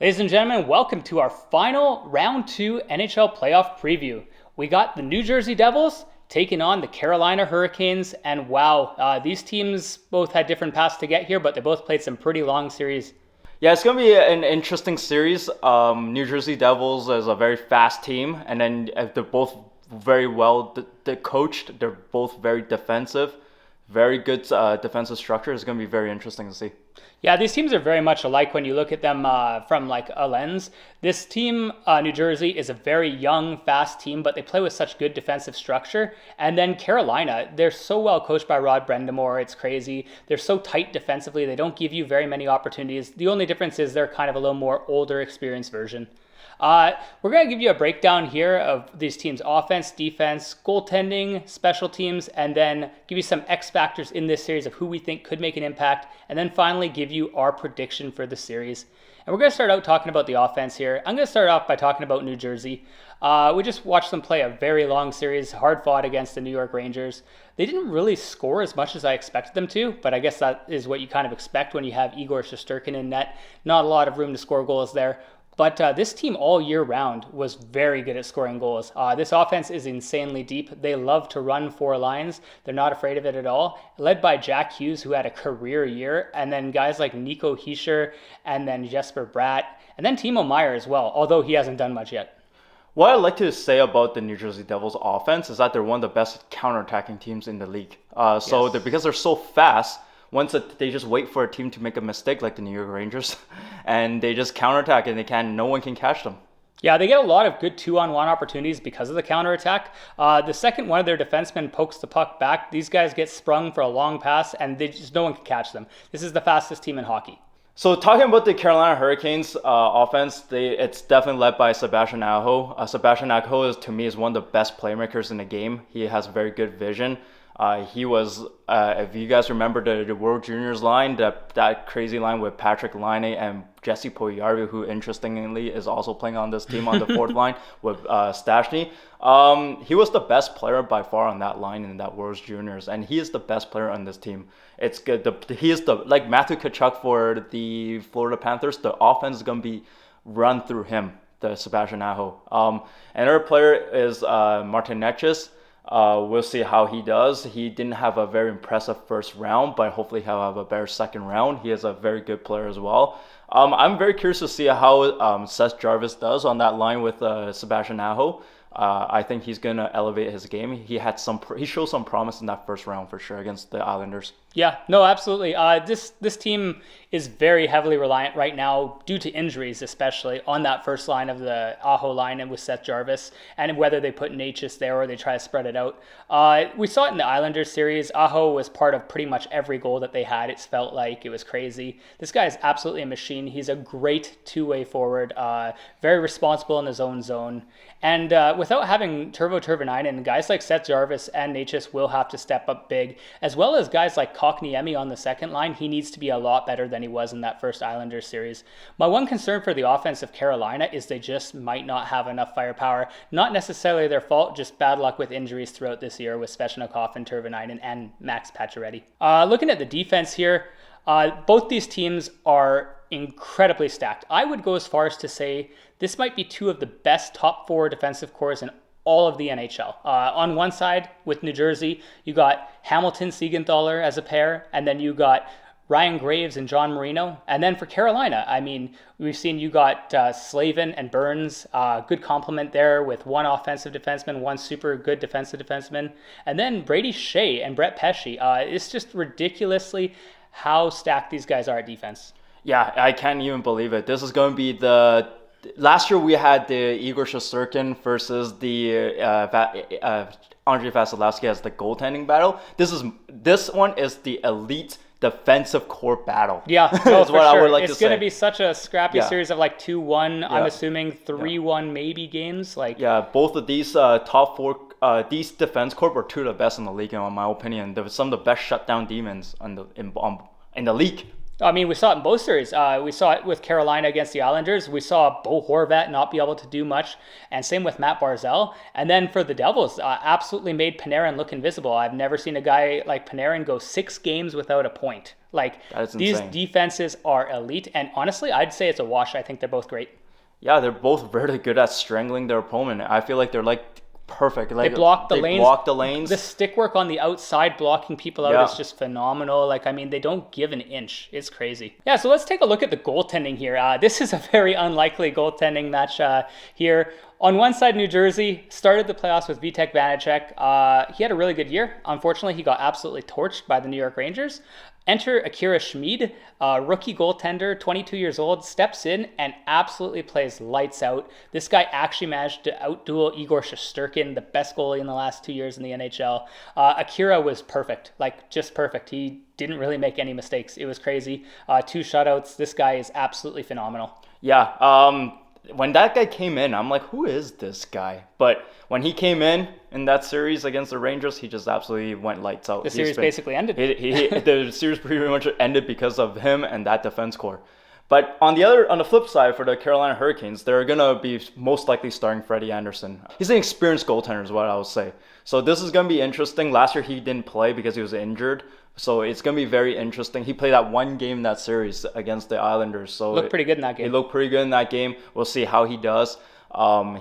Ladies and gentlemen, welcome to our final round 2 NHL playoff preview. We got the New Jersey Devils taking on the Carolina Hurricanes, and wow, these teams both had different paths to get here, but they both played some pretty long series. Yeah, it's going to be an interesting series. New Jersey Devils is a very fast team, and then they're both very well coached. They're both very defensive, very good defensive structure. It's going to be very interesting to see. Yeah, these teams are very much alike when you look at them from like a lens. This team, New Jersey, is a very young, fast team, but they play with such good defensive structure. And then Carolina, they're so well coached by Rod Brendamore, it's crazy. They're so tight defensively, they don't give you very many opportunities. The only difference is they're kind of a little more older, experienced version. We're going to give you a breakdown here of these teams' offense, defense, goaltending, special teams, and then give you some X factors in this series of who we think could make an impact, and then finally give you our prediction for the series. And we're going to start out talking about the offense here. I'm going to start off by talking about New Jersey. We just watched them play a very long series, hard fought against the New York Rangers. They didn't really score as much as I expected them to, but I guess that is what you kind of expect when you have Igor Shesterkin in net. Not a lot of room to score goals there. But this team all year round was very good at scoring goals. This offense is insanely deep. They love to run four lines. They're not afraid of it at all. Led by Jack Hughes, who had a career year, and then guys like Nico Hischier, and then Jesper Bratt, and then Timo Meier as well, although he hasn't done much yet. What I'd like to say about the New Jersey Devils offense is that they're one of the best counterattacking teams in the league. Yes. Because they're so fast, they just wait for a team to make a mistake like the New York Rangers, and they just counterattack and no one can catch them. Yeah, they get a lot of good 2-on-1 opportunities because of the counterattack. The second one of their defensemen pokes the puck back, these guys get sprung for a long pass, and no one can catch them. This is the fastest team in hockey. So talking about the Carolina Hurricanes offense, it's definitely led by Sebastian Aho. Sebastian Aho to me is one of the best playmakers in the game. He has very good vision. He was, if you guys remember the World Juniors line, that crazy line with Patrick Laine and Jesse Puljujarvi, who interestingly is also playing on this team on the fourth line with Stastny. He was the best player by far on that line in that World Juniors, and he is the best player on this team. It's good. He is like Matthew Tkachuk for the Florida Panthers. The offense is going to be run through him, the Sebastian Aho. Another player is Martin Necas. We'll see how he does. He didn't have a very impressive first round, but hopefully he'll have a better second round. He is a very good player as well. I'm very curious to see how Seth Jarvis does on that line with Sebastian Aho. I think he's gonna elevate his game. He showed some promise in that first round for sure against the Islanders. Yeah, no, absolutely. This team is very heavily reliant right now, due to injuries especially, on that first line of the Aho line and with Seth Jarvis, and whether they put Necas there or they try to spread it out. We saw it in the Islanders series. Aho was part of pretty much every goal that they had. It felt like it was crazy. This guy is absolutely a machine. He's a great two-way forward, very responsible in his own zone. And without having Turvo Tervenainen, guys like Seth Jarvis and Necas will have to step up big, as well as guys like Kotkaniemi on the second line. He needs to be a lot better than he was in that first Islanders series. My one concern for the offense of Carolina is they just might not have enough firepower. Not necessarily their fault, just bad luck with injuries throughout this year with Svechnikov and Tervenainen and Max Pacioretty. Looking at the defense here, both these teams are incredibly stacked. I would go as far as to say this might be two of the best top four defensive cores in all of the NHL. On one side, with New Jersey, you got Hamilton Siegenthaler as a pair, and then you got Ryan Graves and John Marino. And then for Carolina, I mean, we've seen you got Slavin and Burns, good complement there with one offensive defenseman, one super good defensive defenseman. And then Brady Shea and Brett Pesce. It's just ridiculously how stacked these guys are at defense. Yeah, I can't even believe it. This is going to be last year we had the Igor Shesterkin versus the Andrei Vasilevsky as the goaltending battle. This one is the elite defensive core battle. Yeah, no, for what sure. I would like it's to say. going to be such a scrappy series of like 2-1. I'm Yeah. assuming 3-1 maybe games. Both of these top four, these defense corps are two of the best in the league, in my opinion. They're some of the best shutdown demons in the league. I mean, we saw it in both series. We saw it with Carolina against the Islanders. We saw Bo Horvat not be able to do much, and same with Matt Barzal. And then for the Devils, absolutely made Panarin look invisible. I've never seen a guy like Panarin go 6 games without a point. Like, That's these insane. defenses are elite. And honestly, I'd say it's a wash. I think they're both great. Yeah, they're both very good at strangling their opponent. I feel like they're like perfect. They Like block the they lanes. block the lanes. The stick work on the outside blocking people out Yeah. is just phenomenal. Like, I mean, they don't give an inch. It's crazy. Yeah, so let's take a look at the goaltending here. This is a very unlikely goaltending match here. On one side, New Jersey started the playoffs with Vitek Vanacek. He had a really good year. Unfortunately, he got absolutely torched by the New York Rangers. Enter Akira Schmid, rookie goaltender, 22 years old, steps in and absolutely plays lights out. This guy actually managed to outduel Igor Shesterkin, the best goalie in the last 2 years in the NHL. Akira was perfect, like just perfect. He didn't really make any mistakes. It was crazy. 2 shutouts. This guy is absolutely phenomenal. Yeah. When that guy came in, I'm like, who is this guy? But when he came in that series against the Rangers, he just absolutely went lights out. The series basically ended. The series pretty much ended because of him and that defense core. But on the flip side, for the Carolina Hurricanes, they're gonna be most likely starting Freddie Anderson. He's an experienced goaltender, is what I would say. So this is gonna be interesting. Last year he didn't play because he was injured. So it's going to be very interesting. He played that one game in that series against the Islanders. So Looked pretty good in that game. He looked pretty good in that game. We'll see how he does.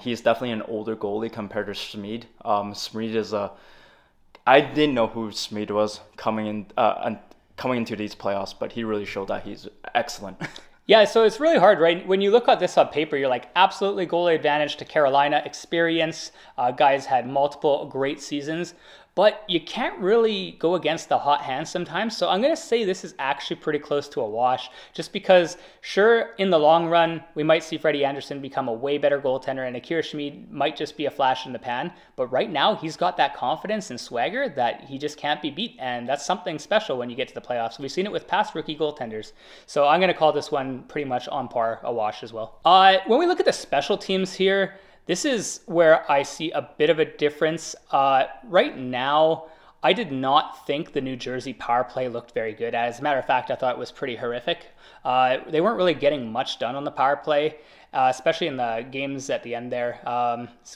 He's definitely an older goalie compared to Schmid. Schmid is I didn't know who Schmid was coming into these playoffs, but he really showed that he's excellent. Yeah, so it's really hard, right? When you look at this on paper, you're like, absolutely goalie advantage to Carolina, experience. Guys had multiple great seasons, but you can't really go against the hot hand sometimes. So I'm going to say this is actually pretty close to a wash, just because, sure, in the long run, we might see Freddie Anderson become a way better goaltender, and Akira Schmid might just be a flash in the pan. But right now, he's got that confidence and swagger that he just can't be beat, and that's something special when you get to the playoffs. We've seen it with past rookie goaltenders. So I'm going to call this one pretty much on par, a wash as well. When we look at the special teams here, this is where I see a bit of a difference. Right now, I did not think the New Jersey power play looked very good. As a matter of fact, I thought it was pretty horrific. They weren't really getting much done on the power play, especially in the games at the end there.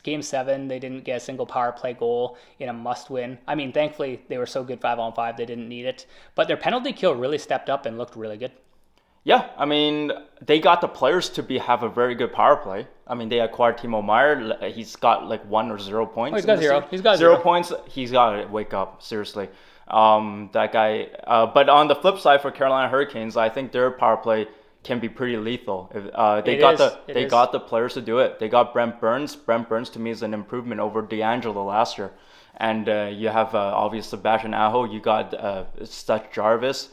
Game 7, they didn't get a single power play goal in a must-win. I mean, thankfully, they were so good 5-on-5, they didn't need it. But their penalty kill really stepped up and looked really good. Yeah, I mean, they got the players to have a very good power play. I mean, they acquired Timo Meier. He's got like 1 or 0 points. Oh, he's got 0. He's got 0 points. He's got to wake up, seriously. That guy. But on the flip side for Carolina Hurricanes, I think their power play can be pretty lethal. They got the players to do it. They got Brent Burns. Brent Burns to me is an improvement over D'Angelo last year. And you have obviously Sebastian Aho. You got Seth Jarvis.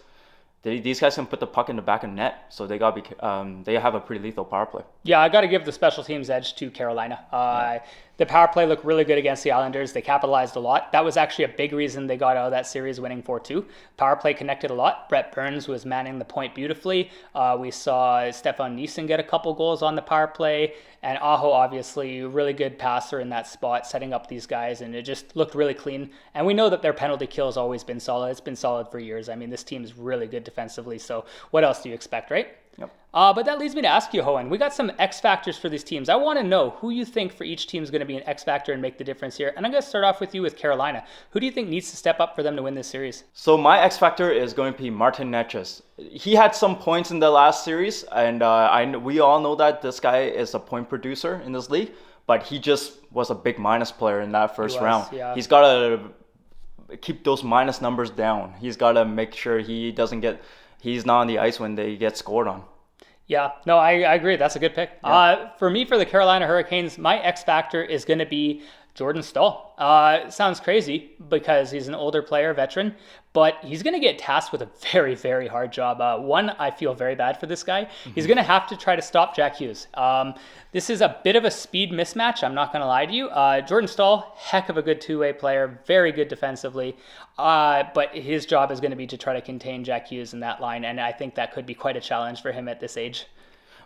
These guys can put the puck in the back of the net, so they have a pretty lethal power play. Yeah, I got to give the special teams edge to Carolina. The power play looked really good against the Islanders. They capitalized a lot. That was actually a big reason they got out of that series winning 4-2. Power play connected a lot. Brett Burns was manning the point beautifully. We saw Stefan Nissen get a couple goals on the power play. And Aho, obviously, really good passer in that spot, setting up these guys. And it just looked really clean. And we know that their penalty kill has always been solid. It's been solid for years. I mean, this team's really good defensively. So what else do you expect, right? Yep. But that leads me to ask you, Hohen. We got some X factors for these teams. I want to know who you think for each team is going to be an X factor and make the difference here. And I'm going to start off with you with Carolina. Who do you think needs to step up for them to win this series? So my X factor is going to be Martin Necas. He had some points in the last series, and we all know that this guy is a point producer in this league. But he just was a big minus player in that first round. Yeah. He's got to keep those minus numbers down. He's got to make sure he's not on the ice when they get scored on. Yeah, no, I agree. That's a good pick. Yeah. For me, for the Carolina Hurricanes, my X factor is going to be Jordan Staal. It sounds crazy because he's an older player, veteran, but he's going to get tasked with a very, very hard job. One, I feel very bad for this guy. Mm-hmm. He's going to have to try to stop Jack Hughes. This is a bit of a speed mismatch. I'm not going to lie to you. Jordan Staal, heck of a good two-way player, very good defensively. But his job is going to be to try to contain Jack Hughes in that line, and I think that could be quite a challenge for him at this age.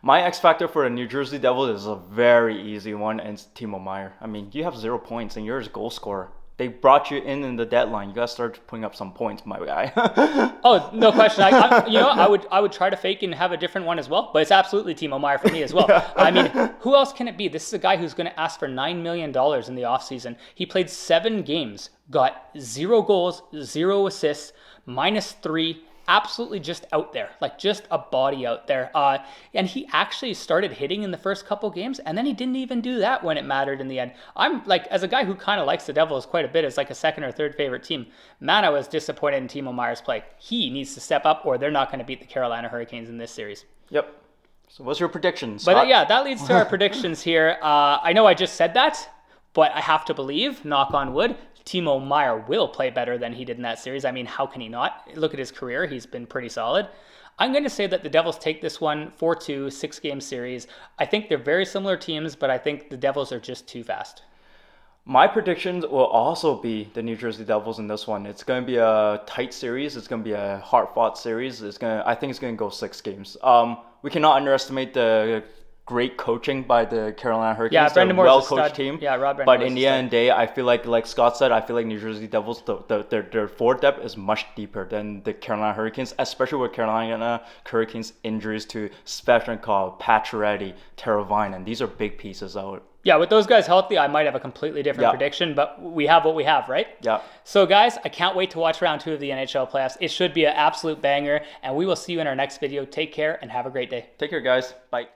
My X factor for the New Jersey Devils is a very easy one, and it's Timo Meier. I mean, you have 0 points, and you're a goal scorer. They brought you in the deadline. You got to start putting up some points, my guy. Oh, no question. I would try to fake and have a different one as well, but it's absolutely Timo Meier for me as well. Yeah. I mean, who else can it be? This is a guy who's going to ask for $9 million in the offseason. He played 7 games, got 0 goals, 0 assists, -3, absolutely just out there, like just a body out there. And he actually started hitting in the first couple games, and then he didn't even do that when it mattered in the end. I'm like, as a guy who kind of likes the Devils quite a bit, as like a second or third favorite team, man, I was disappointed in Timo Meier's play. He needs to step up, or they're not going to beat the Carolina Hurricanes in this series. Yep. So what's your prediction, But Scott? yeah, that leads to our predictions here. I know I just said that, but I have to believe, knock on wood, Timo Meier will play better than he did in that series. I mean, how can he not? Look at his career. He's been pretty solid. I'm going to say that the Devils take this one 4-2, 6-game series. I think they're very similar teams, but I think the Devils are just too fast. My predictions will also be the New Jersey Devils in this one. It's going to be a tight series. It's going to be a hard-fought series. I think it's going to go 6 games. We cannot underestimate the great coaching by the Carolina Hurricanes. Yeah, Brendan They're a Moore's a well-coached stud. team. Yeah, Rod Brendan But Moore's in a the stud. end of the day, I feel like Scott said, I feel like New Jersey Devils, their forward depth is much deeper than the Carolina Hurricanes, especially with Carolina Hurricanes injuries to Svechnikov, Pacioretty, Teravainen. These are big pieces out. Yeah, with those guys healthy, I might have a completely different prediction, but we have what we have, right? Yeah. So, guys, I can't wait to watch round 2 of the NHL playoffs. It should be an absolute banger, and we will see you in our next video. Take care and have a great day. Take care, guys. Bye.